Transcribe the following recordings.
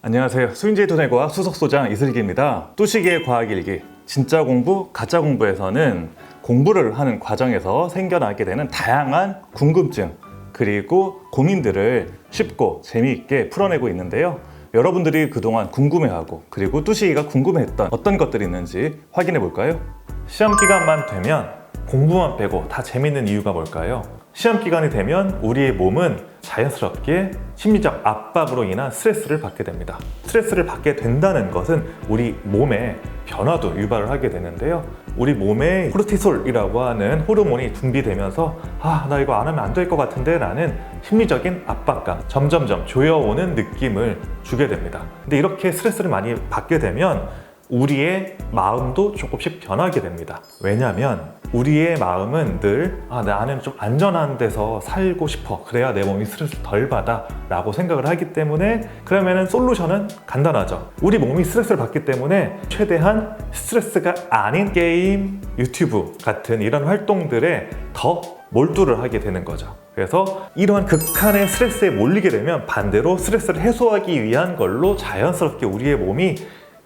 안녕하세요. 수인지의 도전과학 수석소장 이슬기입니다. 뚜시기의 과학일기, 진짜 공부, 가짜 공부에서는 공부를 하는 과정에서 생겨나게 되는 다양한 궁금증 그리고 고민들을 쉽고 재미있게 풀어내고 있는데요. 여러분들이 그동안 궁금해하고 그리고 뚜시기가 궁금해했던 어떤 것들이 있는지 확인해 볼까요? 시험 기간만 되면 공부만 빼고 다 재밌는 이유가 뭘까요? 시험 기간이 되면 우리의 몸은 자연스럽게 심리적 압박으로 인한 스트레스를 받게 됩니다. 스트레스를 받게 된다는 것은 우리 몸에 변화도 유발을 하게 되는데요. 우리 몸에 코르티솔이라고 하는 호르몬이 분비되면서 나 이거 안 하면 안 될 것 같은데 라는 심리적인 압박감, 점점점 조여오는 느낌을 주게 됩니다. 근데 이렇게 스트레스를 많이 받게 되면 우리의 마음도 조금씩 변하게 됩니다. 왜냐하면 우리의 마음은 늘 나는 좀 안전한 데서 살고 싶어, 그래야 내 몸이 스트레스를 덜 받아 라고 생각을 하기 때문에, 그러면은 솔루션은 간단하죠. 우리 몸이 스트레스를 받기 때문에 최대한 스트레스가 아닌 게임, 유튜브 같은 이런 활동들에 더 몰두를 하게 되는 거죠. 그래서 이러한 극한의 스트레스에 몰리게 되면 반대로 스트레스를 해소하기 위한 걸로 자연스럽게 우리의 몸이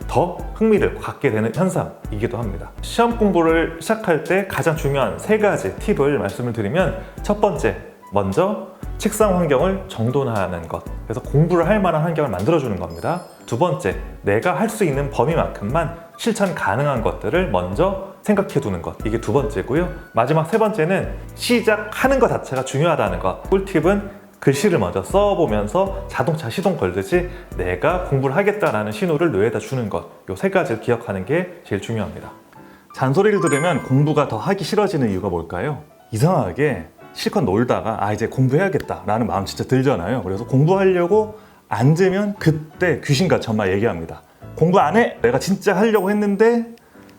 더 흥미를 갖게 되는 현상이기도 합니다. 시험 공부를 시작할 때 가장 중요한 3가지 팁을 말씀을 드리면, 첫 번째, 먼저 책상 환경을 정돈하는 것. 그래서 공부를 할 만한 환경을 만들어주는 겁니다. 두 번째, 내가 할 수 있는 범위만큼만 실천 가능한 것들을 먼저 생각해 두는 것. 이게 두 번째고요. 마지막 세 번째는 시작하는 것 자체가 중요하다는 것. 꿀팁은 글씨를 먼저 써보면서 자동차 시동 걸듯이 내가 공부를 하겠다라는 신호를 뇌에다 주는 것. 이 3가지를 기억하는 게 제일 중요합니다. 잔소리를 들으면 공부가 더 하기 싫어지는 이유가 뭘까요? 이상하게 실컷 놀다가 이제 공부해야겠다라는 마음 진짜 들잖아요. 그래서 공부하려고 앉으면 그때 귀신같이 엄마 얘기합니다. 공부 안 해? 내가 진짜 하려고 했는데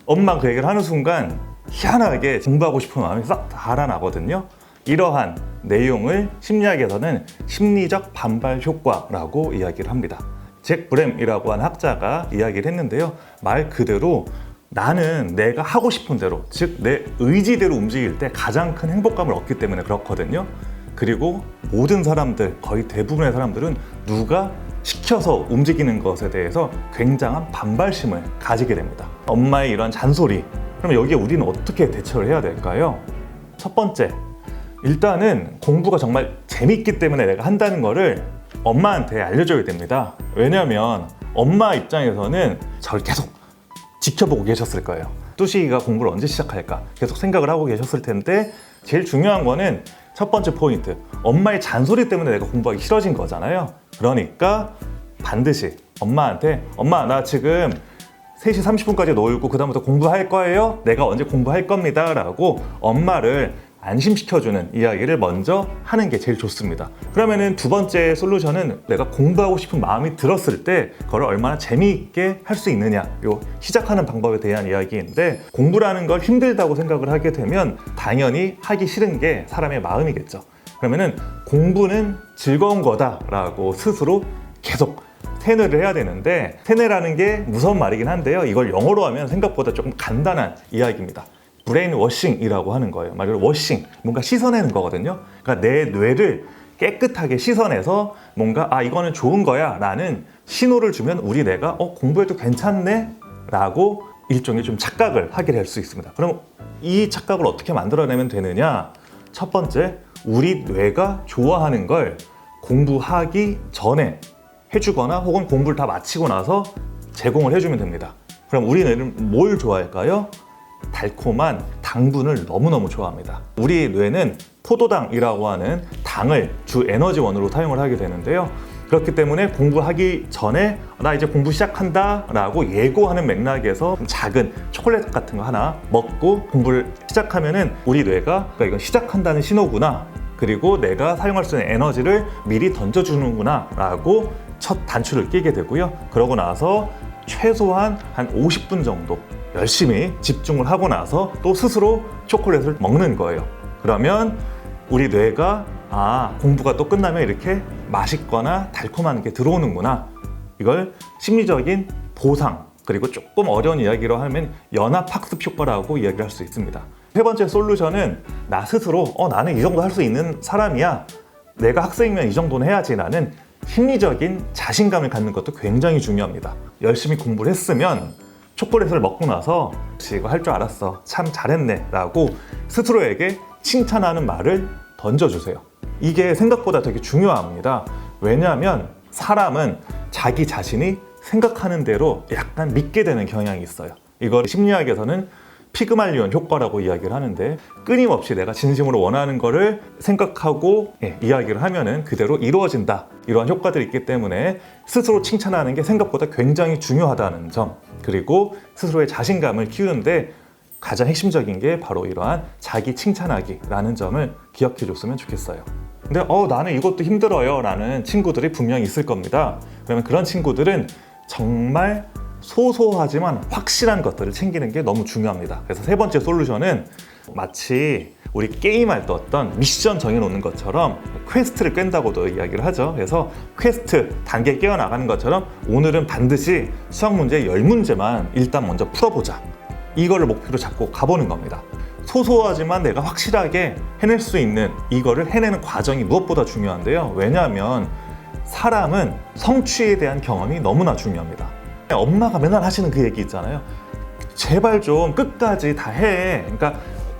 엄마가 그 얘기를 하는 순간 희한하게 공부하고 싶은 마음이 싹 달아나거든요. 이러한 내용을 심리학에서는 심리적 반발 효과라고 이야기를 합니다. 잭 브램이라고 하는 학자가 이야기를 했는데요. 말 그대로 나는 내가 하고 싶은 대로, 즉 내 의지대로 움직일 때 가장 큰 행복감을 얻기 때문에 그렇거든요. 그리고 모든 사람들, 거의 대부분의 사람들은 누가 시켜서 움직이는 것에 대해서 굉장한 반발심을 가지게 됩니다. 엄마의 이런 잔소리, 그럼 여기에 우리는 어떻게 대처를 해야 될까요? 첫 번째, 일단은 공부가 정말 재밌기 때문에 내가 한다는 거를 엄마한테 알려줘야 됩니다. 왜냐면 엄마 입장에서는 저를 계속 지켜보고 계셨을 거예요. 뚜시기가 공부를 언제 시작할까 계속 생각을 하고 계셨을 텐데, 제일 중요한 거는 첫 번째 포인트, 엄마의 잔소리 때문에 내가 공부하기 싫어진 거잖아요. 그러니까 반드시 엄마한테 엄마 나 지금 3시 30분까지 놀고 그 다음부터 공부할 거예요? 내가 언제 공부할 겁니다 라고 엄마를 안심시켜주는 이야기를 먼저 하는 게 제일 좋습니다. 그러면은 두 번째 솔루션은 내가 공부하고 싶은 마음이 들었을 때 그걸 얼마나 재미있게 할 수 있느냐, 요 시작하는 방법에 대한 이야기인데, 공부라는 걸 힘들다고 생각을 하게 되면 당연히 하기 싫은 게 사람의 마음이겠죠. 그러면은 공부는 즐거운 거다라고 스스로 계속 세뇌를 해야 되는데, 세뇌라는 게 무서운 말이긴 한데요. 이걸 영어로 하면 생각보다 조금 간단한 이야기입니다. 브레인 워싱이라고 하는 거예요. 말 그대로 워싱, 뭔가 씻어내는 거거든요. 그러니까 내 뇌를 깨끗하게 씻어내서 뭔가 이거는 좋은 거야 라는 신호를 주면 우리 뇌가 공부해도 괜찮네 라고 일종의 좀 착각을 하게 될 수 있습니다. 그럼 이 착각을 어떻게 만들어내면 되느냐? 첫 번째, 우리 뇌가 좋아하는 걸 공부하기 전에 해주거나 혹은 공부를 다 마치고 나서 제공을 해주면 됩니다. 그럼 우리 뇌는 뭘 좋아할까요? 달콤한 당분을 너무너무 좋아합니다. 우리 뇌는 포도당이라고 하는 당을 주 에너지원으로 사용을 하게 되는데요. 그렇기 때문에 공부하기 전에 나 이제 공부 시작한다 라고 예고하는 맥락에서 작은 초콜릿 같은 거 하나 먹고 공부를 시작하면은 우리 뇌가 이건 시작한다는 신호구나, 그리고 내가 사용할 수 있는 에너지를 미리 던져주는구나 라고 첫 단추를 끼게 되고요. 그러고 나서 최소한 한 50분 정도 열심히 집중을 하고 나서 또 스스로 초콜릿을 먹는 거예요. 그러면 우리 뇌가 공부가 또 끝나면 이렇게 맛있거나 달콤한 게 들어오는구나, 이걸 심리적인 보상, 그리고 조금 어려운 이야기로 하면 연합학습 효과라고 이야기를 할 수 있습니다. 세 번째 솔루션은 나 스스로 나는 이 정도 할 수 있는 사람이야, 내가 학생이면 이 정도는 해야지 라는 심리적인 자신감을 갖는 것도 굉장히 중요합니다. 열심히 공부를 했으면 초콜릿을 먹고 나서 혹시 이거 할 줄 알았어, 참 잘했네 라고 스스로에게 칭찬하는 말을 던져주세요. 이게 생각보다 되게 중요합니다. 왜냐하면 사람은 자기 자신이 생각하는 대로 약간 믿게 되는 경향이 있어요. 이걸 심리학에서는 피그말리온 효과라고 이야기를 하는데, 끊임없이 내가 진심으로 원하는 거를 생각하고 이야기를 하면은 그대로 이루어진다, 이러한 효과들이 있기 때문에 스스로 칭찬하는 게 생각보다 굉장히 중요하다는 점, 그리고 스스로의 자신감을 키우는데 가장 핵심적인 게 바로 이러한 자기 칭찬하기라는 점을 기억해 줬으면 좋겠어요. 근데 나는 이것도 힘들어요 라는 친구들이 분명히 있을 겁니다. 그러면 그런 친구들은 정말 소소하지만 확실한 것들을 챙기는 게 너무 중요합니다. 그래서 세 번째 솔루션은 마치 우리 게임할 때 어떤 미션 정해놓는 것처럼 퀘스트를 깬다고도 이야기를 하죠. 그래서 퀘스트 단계 깨어나가는 것처럼 오늘은 반드시 수학 문제 10문제만 일단 먼저 풀어보자, 이거를 목표로 잡고 가보는 겁니다. 소소하지만 내가 확실하게 해낼 수 있는 이거를 해내는 과정이 무엇보다 중요한데요. 왜냐하면 사람은 성취에 대한 경험이 너무나 중요합니다. 엄마가 맨날 하시는 그 얘기 있잖아요. 제발 좀 끝까지 다 해. 그러니까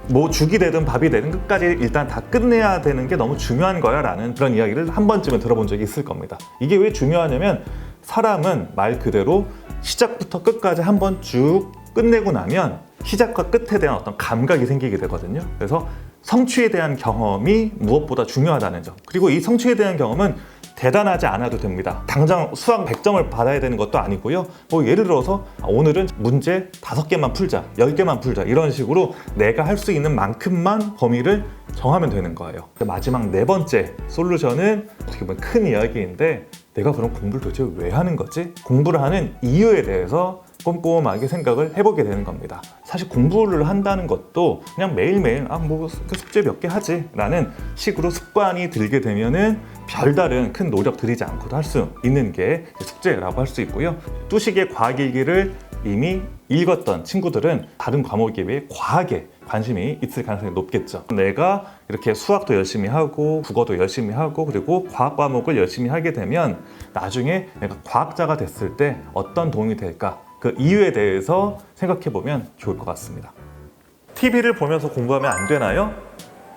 뭐 죽이 되든 밥이 되든 끝까지 일단 다 끝내야 되는 게 너무 중요한 거야 라는 그런 이야기를 한 번쯤은 들어본 적이 있을 겁니다. 이게 왜 중요하냐면 사람은 말 그대로 시작부터 끝까지 한번 쭉 끝내고 나면 시작과 끝에 대한 어떤 감각이 생기게 되거든요. 그래서 성취에 대한 경험이 무엇보다 중요하다는 점, 그리고 이 성취에 대한 경험은 대단하지 않아도 됩니다. 당장 수학 100점을 받아야 되는 것도 아니고요. 뭐 예를 들어서 오늘은 문제 5개만 풀자, 10개만 풀자, 이런 식으로 내가 할 수 있는 만큼만 범위를 정하면 되는 거예요. 마지막 네 번째 솔루션은 어떻게 보면 큰 이야기인데, 내가 그럼 공부를 도대체 왜 하는 거지? 공부를 하는 이유에 대해서 꼼꼼하게 생각을 해보게 되는 겁니다. 사실 공부를 한다는 것도 그냥 매일매일 뭐 숙제 몇 개 하지 라는 식으로 습관이 들게 되면은 별다른 큰 노력 들이지 않고도 할 수 있는 게 숙제라고 할 수 있고요. 뚜식의 과학일기를 이미 읽었던 친구들은 다른 과목에 비해 과학에 관심이 있을 가능성이 높겠죠. 내가 이렇게 수학도 열심히 하고 국어도 열심히 하고 그리고 과학 과목을 열심히 하게 되면 나중에 내가 과학자가 됐을 때 어떤 도움이 될까, 그 이유에 대해서 생각해 보면 좋을 것 같습니다. TV를 보면서 공부하면 안 되나요?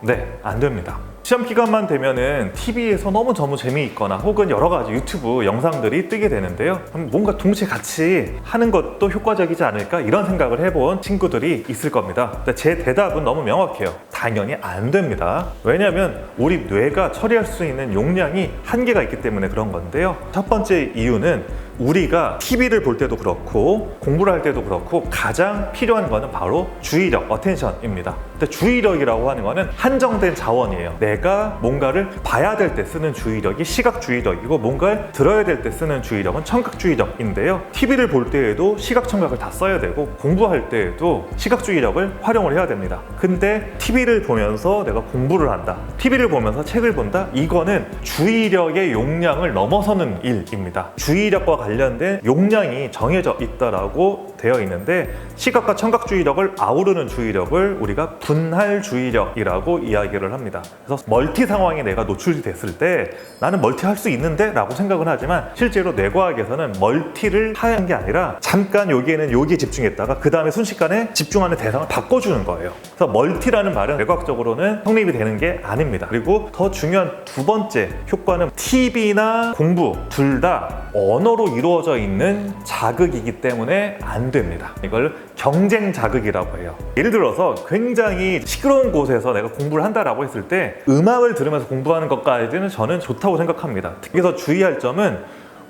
네, 안 됩니다. 시험 기간만 되면은 TV에서 너무 재미있거나 혹은 여러 가지 유튜브 영상들이 뜨게 되는데요. 뭔가 동시에 같이 하는 것도 효과적이지 않을까, 이런 생각을 해본 친구들이 있을 겁니다. 근데 제 대답은 너무 명확해요. 당연히 안 됩니다. 왜냐하면 우리 뇌가 처리할 수 있는 용량이 한계가 있기 때문에 그런 건데요. 첫 번째 이유는 우리가 TV를 볼 때도 그렇고 공부를 할 때도 그렇고 가장 필요한 거는 바로 주의력, 어텐션입니다. 근데 주의력이라고 하는 거는 한정된 자원이에요. 내가 뭔가를 봐야 될 때 쓰는 주의력이 시각 주의력이고, 뭔가를 들어야 될 때 쓰는 주의력은 청각 주의력인데요. TV를 볼 때에도 시각 청각을 다 써야 되고, 공부할 때에도 시각 주의력을 활용을 해야 됩니다. 근데 TV를 보면서 내가 공부를 한다, TV를 보면서 책을 본다, 이거는 주의력의 용량을 넘어서는 일입니다. 주의력과 관련된 용량이 정해져 있다라고 되어 있는데, 시각과 청각 주의력을 아우르는 주의력을 우리가 분할 주의력이라고 이야기를 합니다. 그래서 멀티 상황에 내가 노출이 됐을 때 나는 멀티 할 수 있는데 라고 생각은 하지만, 실제로 뇌과학에서는 멀티를 하는 게 아니라 잠깐 여기에는 여기에 집중했다가 그 다음에 순식간에 집중하는 대상을 바꿔주는 거예요. 그래서 멀티라는 말은 뇌과학적으로는 성립이 되는 게 아닙니다. 그리고 더 중요한 두 번째 효과는 TV나 공부 둘 다 언어로 이루어져 있는 자극이기 때문에 안 됩니다. 이걸 경쟁 자극이라고 해요. 예를 들어서 굉장히 시끄러운 곳에서 내가 공부를 한다라고 했을 때 음악을 들으면서 공부하는 것까지는 저는 좋다고 생각합니다. 여기서 주의할 점은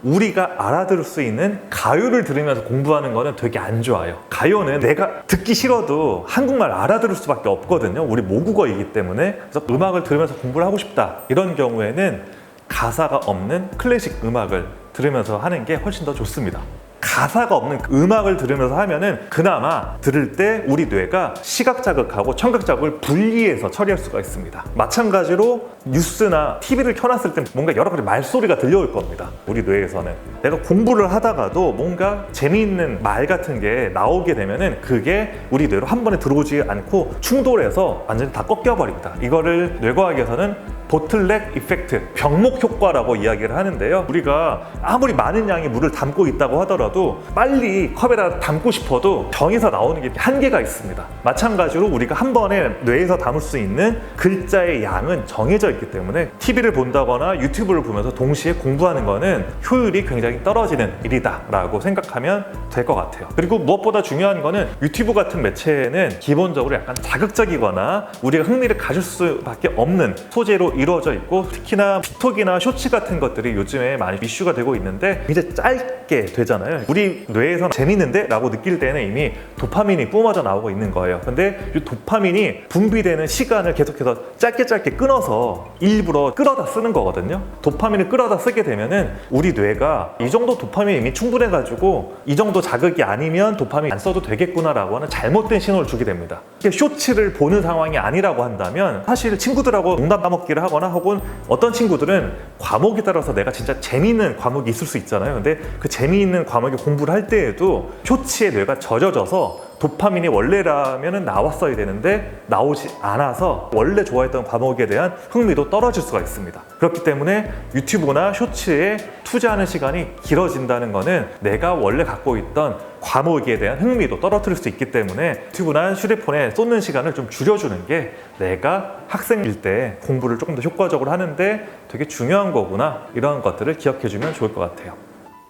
우리가 알아들을 수 있는 가요를 들으면서 공부하는 거는 되게 안 좋아요. 가요는 내가 듣기 싫어도 한국말 알아들을 수밖에 없거든요. 우리 모국어이기 때문에. 그래서 음악을 들으면서 공부를 하고 싶다, 이런 경우에는 가사가 없는 클래식 음악을 들으면서 하는 게 훨씬 더 좋습니다. 가사가 없는 음악을 들으면서 하면은 그나마 들을 때 우리 뇌가 시각 자극하고 청각 자극을 분리해서 처리할 수가 있습니다. 마찬가지로 뉴스나 TV를 켜놨을 때 뭔가 여러 가지 말소리가 들려올 겁니다. 우리 뇌에서는 내가 공부를 하다가도 뭔가 재미있는 말 같은 게 나오게 되면은 그게 우리 뇌로 한 번에 들어오지 않고 충돌해서 완전히 다 꺾여버립니다. 이거를 뇌과학에서는 보틀넥 이펙트, 병목 효과라고 이야기를 하는데요. 우리가 아무리 많은 양의 물을 담고 있다고 하더라도 빨리 컵에다 담고 싶어도 병에서 나오는 게 한계가 있습니다. 마찬가지로 우리가 한 번에 뇌에서 담을 수 있는 글자의 양은 정해져 있기 때문에 TV를 본다거나 유튜브를 보면서 동시에 공부하는 거는 효율이 굉장히 떨어지는 일이다 라고 생각하면 될 것 같아요. 그리고 무엇보다 중요한 거는 유튜브 같은 매체는 기본적으로 약간 자극적이거나 우리가 흥미를 가질 수밖에 없는 소재로 이루어져 있고, 특히나 틱톡이나 쇼츠 같은 것들이 요즘에 많이 이슈가 되고 있는데 이제 짧게 되잖아요. 우리 뇌에서는 재밌는데? 라고 느낄 때는 이미 도파민이 뿜어져 나오고 있는 거예요. 근데 이 도파민이 분비되는 시간을 계속해서 짧게 끊어서 일부러 끌어다 쓰는 거거든요. 도파민을 끌어다 쓰게 되면은 우리 뇌가 이 정도 도파민이 이미 충분해가지고 이 정도 자극이 아니면 도파민 안 써도 되겠구나 라고 하는 잘못된 신호를 주게 됩니다. 쇼츠를 보는 상황이 아니라고 한다면 사실 친구들하고 농담 따먹기를 하거나 혹은 어떤 친구들은 과목에 따라서 내가 진짜 재미있는 과목이 있을 수 있잖아요. 근데 그 재미있는 과목에 공부를 할 때에도 쇼츠에 뇌가 젖어져서 도파민이 원래라면 나왔어야 되는데 나오지 않아서 원래 좋아했던 과목에 대한 흥미도 떨어질 수가 있습니다. 그렇기 때문에 유튜브나 쇼츠에 투자하는 시간이 길어진다는 거는 내가 원래 갖고 있던 과목에 대한 흥미도 떨어뜨릴 수 있기 때문에 유튜브나 휴대폰에 쏟는 시간을 좀 줄여주는 게 내가 학생일 때 공부를 조금 더 효과적으로 하는데 되게 중요한 거구나, 이런 것들을 기억해주면 좋을 것 같아요.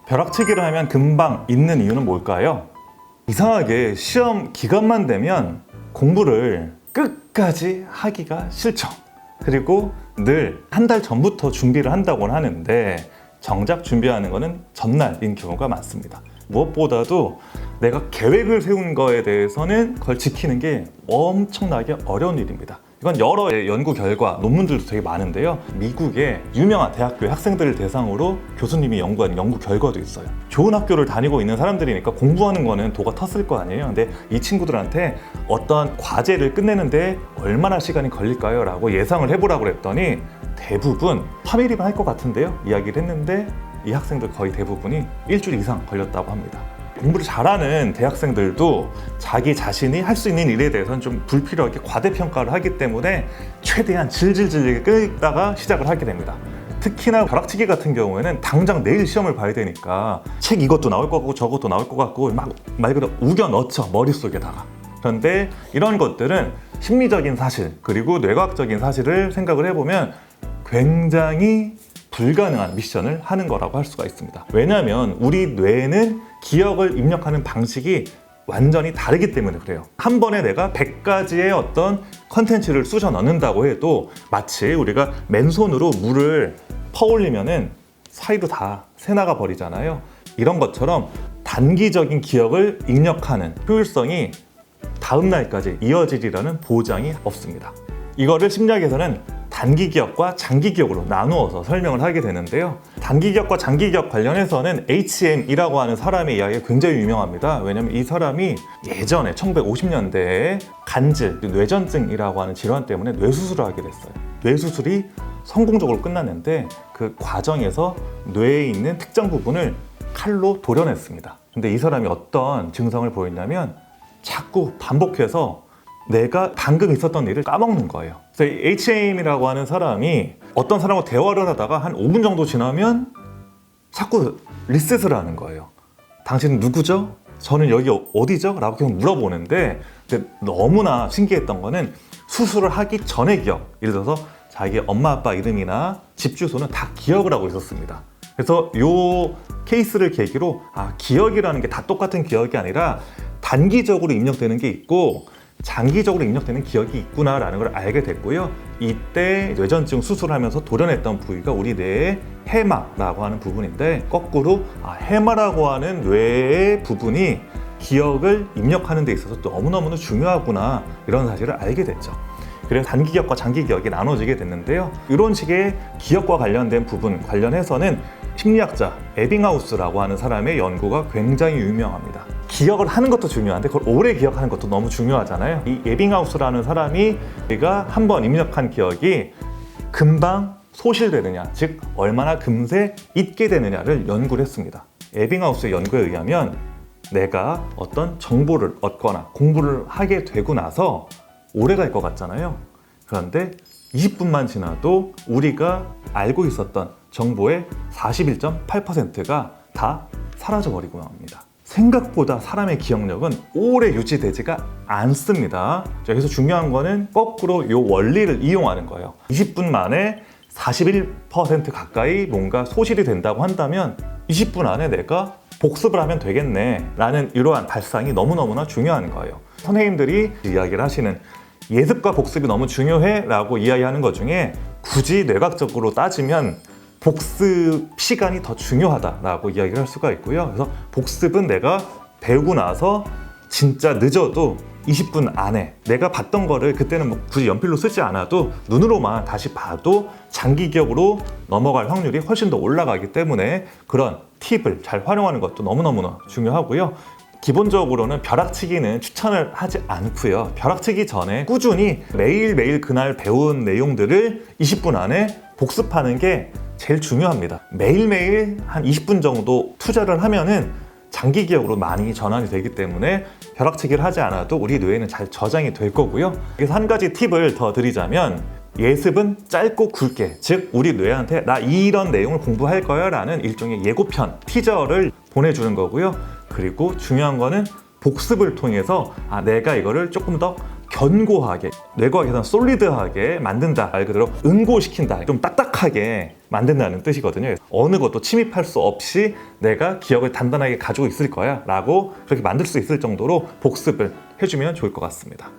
벼락치기를 하면 금방 잊는 이유는 뭘까요? 이상하게 시험 기간만 되면 공부를 끝까지 하기가 싫죠. 그리고 늘 한 달 전부터 준비를 한다고는 하는데 정작 준비하는 거는 전날인 경우가 많습니다. 무엇보다도 내가 계획을 세운 거에 대해서는 그걸 지키는 게 엄청나게 어려운 일입니다. 이건 여러 연구 결과, 논문들도 되게 많은데요. 미국의 유명한 대학교의 학생들을 대상으로 교수님이 연구한 연구 결과도 있어요. 좋은 학교를 다니고 있는 사람들이니까 공부하는 거는 도가 텄을 거 아니에요. 근데 이 친구들한테 어떠한 과제를 끝내는데 얼마나 시간이 걸릴까요? 라고 예상을 해보라고 그랬더니 대부분 3일이면 할 것 같은데요? 이야기를 했는데 이 학생들 거의 대부분이 일주일 이상 걸렸다고 합니다. 공부를 잘하는 대학생들도 자기 자신이 할 수 있는 일에 대해서는 좀 불필요하게 과대평가를 하기 때문에 최대한 질질질 끌다가 시작을 하게 됩니다. 특히나 벼락치기 같은 경우에는 당장 내일 시험을 봐야 되니까 책 이것도 나올 것 같고 저것도 나올 것 같고 막 말 그대로 우겨 넣죠, 머릿속에다가. 그런데 이런 것들은 심리적인 사실 그리고 뇌과학적인 사실을 생각을 해보면 굉장히 불가능한 미션을 하는 거라고 할 수가 있습니다. 왜냐하면 우리 뇌는 기억을 입력하는 방식이 완전히 다르기 때문에 그래요. 한 번에 내가 100가지의 어떤 컨텐츠를 쑤셔 넣는다고 해도 마치 우리가 맨손으로 물을 퍼올리면은 사이로 다 새나가 버리잖아요. 이런 것처럼 단기적인 기억을 입력하는 효율성이 다음 날까지 이어지리라는 보장이 없습니다. 이거를 심리학에서는 단기 기억과 장기 기억으로 나누어서 설명을 하게 되는데요. 단기 기억과 장기 기억 관련해서는 HM이라고 하는 사람의 이야기가 굉장히 유명합니다. 왜냐하면 이 사람이 예전에 1950년대에 간질, 뇌전증이라고 하는 질환 때문에 뇌수술을 하게 됐어요. 뇌수술이 성공적으로 끝났는데 그 과정에서 뇌에 있는 특정 부분을 칼로 도려냈습니다. 근데 이 사람이 어떤 증상을 보였냐면 자꾸 반복해서 내가 방금 있었던 일을 까먹는 거예요. 그래서 HM이라고 하는 사람이 어떤 사람과 대화를 하다가 한 5분 정도 지나면 자꾸 리셋을 하는 거예요. 당신은 누구죠? 저는 여기 어디죠? 라고 계속 물어보는데 근데 너무나 신기했던 거는 수술을 하기 전의 기억, 예를 들어서 자기 엄마 아빠 이름이나 집 주소는 다 기억을 하고 있었습니다. 그래서 이 케이스를 계기로 기억이라는 게 다 똑같은 기억이 아니라 단기적으로 입력되는 게 있고 장기적으로 입력되는 기억이 있구나라는 걸 알게 됐고요. 이때 뇌전증 수술하면서 도려냈던 부위가 우리 뇌의 해마라고 하는 부분인데 거꾸로 해마라고 하는 뇌의 부분이 기억을 입력하는 데 있어서 너무너무 중요하구나 이런 사실을 알게 됐죠. 그래서 단기 기억과 장기 기억이 나눠지게 됐는데요. 이런 식의 기억과 관련된 부분 관련해서는 심리학자 에빙하우스라고 하는 사람의 연구가 굉장히 유명합니다. 기억을 하는 것도 중요한데 그걸 오래 기억하는 것도 너무 중요하잖아요. 이 에빙하우스라는 사람이 우리가 한번 입력한 기억이 금방 소실되느냐, 즉 얼마나 금세 잊게 되느냐를 연구를 했습니다. 에빙하우스의 연구에 의하면 내가 어떤 정보를 얻거나 공부를 하게 되고 나서 오래 갈 것 같잖아요. 그런데 20분만 지나도 우리가 알고 있었던 정보의 41.8%가 다 사라져버리고 맙니다. 생각보다 사람의 기억력은 오래 유지되지가 않습니다. 여기서 중요한 거는 거꾸로 이 원리를 이용하는 거예요. 20분 만에 41% 가까이 뭔가 소실이 된다고 한다면 20분 안에 내가 복습을 하면 되겠네 라는 이러한 발상이 너무너무나 중요한 거예요. 선생님들이 이야기를 하시는 예습과 복습이 너무 중요해 라고 이야기하는 것 중에 굳이 뇌과학적으로 따지면 복습 시간이 더 중요하다라고 이야기를 할 수가 있고요. 그래서 복습은 내가 배우고 나서 진짜 늦어도 20분 안에 내가 봤던 거를 그때는 뭐 굳이 연필로 쓰지 않아도 눈으로만 다시 봐도 장기 기억으로 넘어갈 확률이 훨씬 더 올라가기 때문에 그런 팁을 잘 활용하는 것도 너무너무나 중요하고요. 기본적으로는 벼락치기는 추천을 하지 않고요. 벼락치기 전에 꾸준히 매일매일 그날 배운 내용들을 20분 안에 복습하는 게 제일 중요합니다. 매일매일 한 20분 정도 투자를 하면은 장기 기억으로 많이 전환이 되기 때문에 벼락치기를 하지 않아도 우리 뇌에는 잘 저장이 될 거고요. 그래서 한 가지 팁을 더 드리자면 예습은 짧고 굵게, 즉 우리 뇌한테 나 이런 내용을 공부할 거야 라는 일종의 예고편, 티저를 보내주는 거고요. 그리고 중요한 거는 복습을 통해서 내가 이거를 조금 더 견고하게, 뇌과학에서는 솔리드하게 만든다, 말 그대로 응고시킨다, 좀 딱딱하게 만든다는 뜻이거든요. 어느 것도 침입할 수 없이 내가 기억을 단단하게 가지고 있을 거야 라고 그렇게 만들 수 있을 정도로 복습을 해주면 좋을 것 같습니다.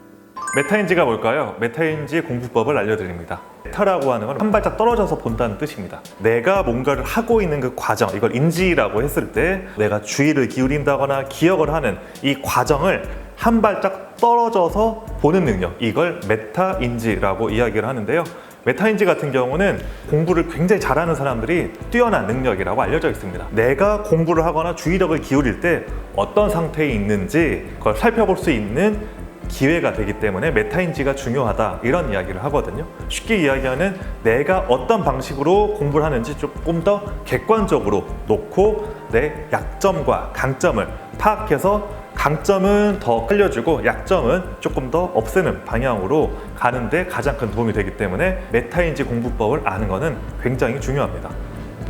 메타인지가 뭘까요? 메타인지 공부법을 알려드립니다. 메타라고 하는 건 한 발짝 떨어져서 본다는 뜻입니다. 내가 뭔가를 하고 있는 그 과정, 이걸 인지라고 했을 때 내가 주의를 기울인다거나 기억을 하는 이 과정을 한 발짝 떨어져서 보는 능력, 이걸 메타인지라고 이야기를 하는데요. 메타인지 같은 경우는 공부를 굉장히 잘하는 사람들이 뛰어난 능력이라고 알려져 있습니다. 내가 공부를 하거나 주의력을 기울일 때 어떤 상태에 있는지 그걸 살펴볼 수 있는 기회가 되기 때문에 메타인지가 중요하다, 이런 이야기를 하거든요. 쉽게 이야기하는 내가 어떤 방식으로 공부를 하는지 조금 더 객관적으로 놓고 내 약점과 강점을 파악해서 강점은 더 알려주고 약점은 조금 더 없애는 방향으로 가는데 가장 큰 도움이 되기 때문에 메타인지 공부법을 아는 것은 굉장히 중요합니다.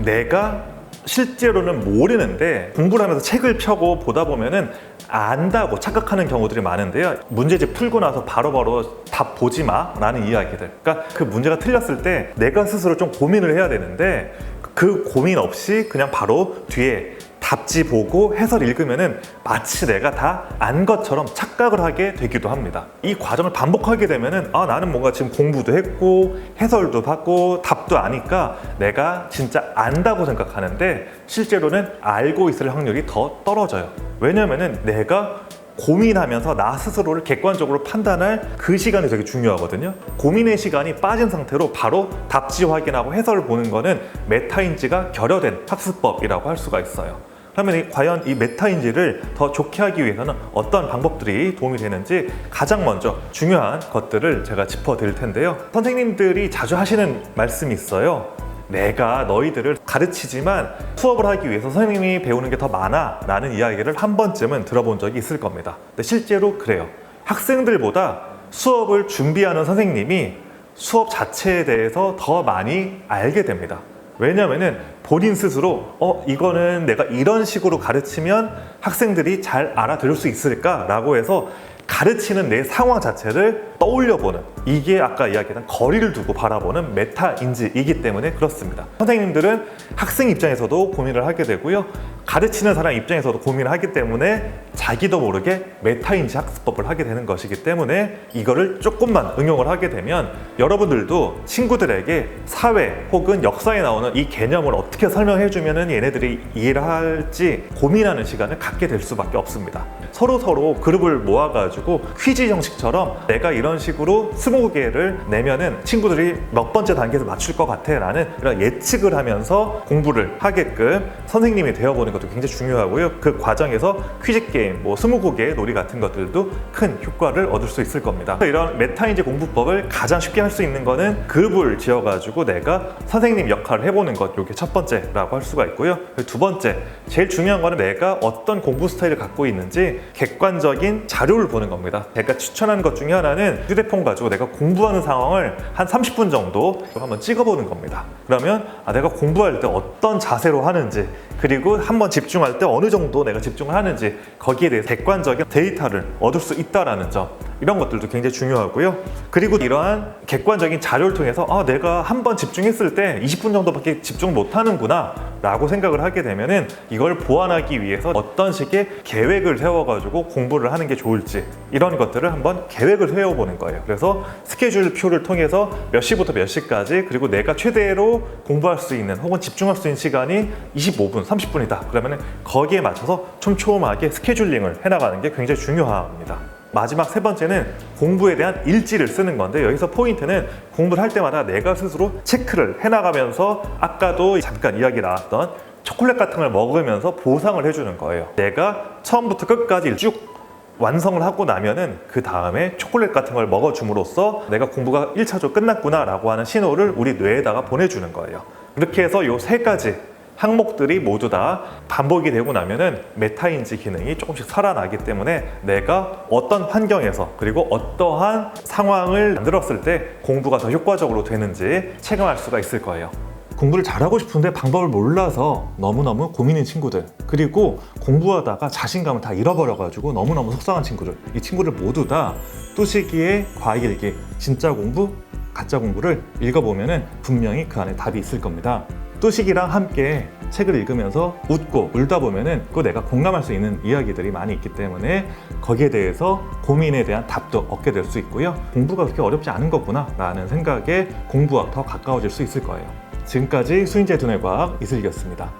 내가 실제로는 모르는데 공부를 하면서 책을 펴고 보다 보면은 안다고 착각하는 경우들이 많은데요. 문제집 풀고 나서 바로바로 답 보지 마 라는 이야기들, 그러니까 그 문제가 틀렸을 때 내가 스스로 좀 고민을 해야 되는데 그 고민 없이 그냥 바로 뒤에 답지 보고 해설 읽으면은 마치 내가 다 안 것처럼 착각을 하게 되기도 합니다. 이 과정을 반복하게 되면은 나는 뭔가 지금 공부도 했고 해설도 받고 답도 아니까 내가 진짜 안다고 생각하는데 실제로는 알고 있을 확률이 더 떨어져요. 왜냐면은 내가 고민하면서 나 스스로를 객관적으로 판단할 그 시간이 되게 중요하거든요. 고민의 시간이 빠진 상태로 바로 답지 확인하고 해설을 보는 거는 메타인지가 결여된 학습법이라고 할 수가 있어요. 그러면 과연 이 메타인지를 더 좋게 하기 위해서는 어떤 방법들이 도움이 되는지 가장 먼저 중요한 것들을 제가 짚어드릴 텐데요. 선생님들이 자주 하시는 말씀이 있어요. 내가 너희들을 가르치지만 수업을 하기 위해서 선생님이 배우는 게 더 많아 라는 이야기를 한 번쯤은 들어본 적이 있을 겁니다. 근데 실제로 그래요. 학생들보다 수업을 준비하는 선생님이 수업 자체에 대해서 더 많이 알게 됩니다. 왜냐면은 본인 스스로 이거는 내가 이런 식으로 가르치면 학생들이 잘 알아들을 수 있을까 라고 해서 가르치는 내 상황 자체를 떠올려보는, 이게 아까 이야기한 거리를 두고 바라보는 메타인지이기 때문에 그렇습니다. 선생님들은 학생 입장에서도 고민을 하게 되고요, 가르치는 사람 입장에서도 고민을 하기 때문에 자기도 모르게 메타인지 학습법을 하게 되는 것이기 때문에 이거를 조금만 응용을 하게 되면 여러분들도 친구들에게 사회 혹은 역사에 나오는 이 개념을 어떻게 설명해주면 얘네들이 이해를 할지 고민하는 시간을 갖게 될 수밖에 없습니다. 서로 그룹을 모아가지고 퀴즈 형식처럼 내가 이런 식으로 20개를 내면은 친구들이 몇 번째 단계에서 맞출 것 같아 라는 이런 예측을 하면서 공부를 하게끔 선생님이 되어보는 것도 굉장히 중요하고요. 그 과정에서 퀴즈 게임, 20곡의 놀이 같은 것들도 큰 효과를 얻을 수 있을 겁니다. 이런 메타인지 공부법을 가장 쉽게 할 수 있는 거는 그룹을 지어가지고 내가 선생님 역할을 해보는 것, 이게 첫 번째라고 할 수가 있고요. 두 번째, 제일 중요한 거는 내가 어떤 공부 스타일을 갖고 있는지 객관적인 자료를 보는 겁니다. 제가 추천하는 것 중에 하나는 휴대폰 가지고 내가 공부하는 상황을 한 30분 정도 한번 찍어보는 겁니다. 그러면 내가 공부할 때 어떤 자세로 하는지, 그리고 한번 집중할 때 어느 정도 내가 집중을 하는지, 거기에 대해서 객관적인 데이터를 얻을 수 있다는 점, 이런 것들도 굉장히 중요하고요. 그리고 이러한 객관적인 자료를 통해서 내가 한번 집중했을 때 20분 정도밖에 집중 못하는구나 라고 생각을 하게 되면은 이걸 보완하기 위해서 어떤 식의 계획을 세워가지고 공부를 하는 게 좋을지, 이런 것들을 한번 계획을 세워보는 거예요. 그래서 스케줄표를 통해서 몇 시부터 몇 시까지, 그리고 내가 최대로 공부할 수 있는 혹은 집중할 수 있는 시간이 25분, 30분이다. 그러면은 거기에 맞춰서 촘촘하게 스케줄링을 해나가는 게 굉장히 중요합니다. 마지막 세 번째는 공부에 대한 일지를 쓰는 건데, 여기서 포인트는 공부를 할 때마다 내가 스스로 체크를 해나가면서 아까도 잠깐 이야기 나왔던 초콜릿 같은 걸 먹으면서 보상을 해주는 거예요. 내가 처음부터 끝까지 쭉 완성을 하고 나면은 그 다음에 초콜릿 같은 걸 먹어줌으로써 내가 공부가 1차적으로 끝났구나 라고 하는 신호를 우리 뇌에다가 보내주는 거예요. 이렇게 해서 이 세 가지 항목들이 모두 다 반복이 되고 나면은 메타인지 기능이 조금씩 살아나기 때문에 내가 어떤 환경에서, 그리고 어떠한 상황을 만들었을 때 공부가 더 효과적으로 되는지 체감할 수가 있을 거예요. 공부를 잘하고 싶은데 방법을 몰라서 너무너무 고민인 친구들, 그리고 공부하다가 자신감을 다 잃어버려가지고 너무너무 속상한 친구들, 이 친구들 모두 다 뚜시기의 과일기, 진짜 공부, 가짜 공부를 읽어보면은 분명히 그 안에 답이 있을 겁니다. 뚜식이랑 함께 책을 읽으면서 웃고 울다 보면은 그 내가 공감할 수 있는 이야기들이 많이 있기 때문에 거기에 대해서 고민에 대한 답도 얻게 될 수 있고요. 공부가 그렇게 어렵지 않은 거구나 라는 생각에 공부와 더 가까워질 수 있을 거예요. 지금까지 수인재 두뇌과학 이슬기였습니다.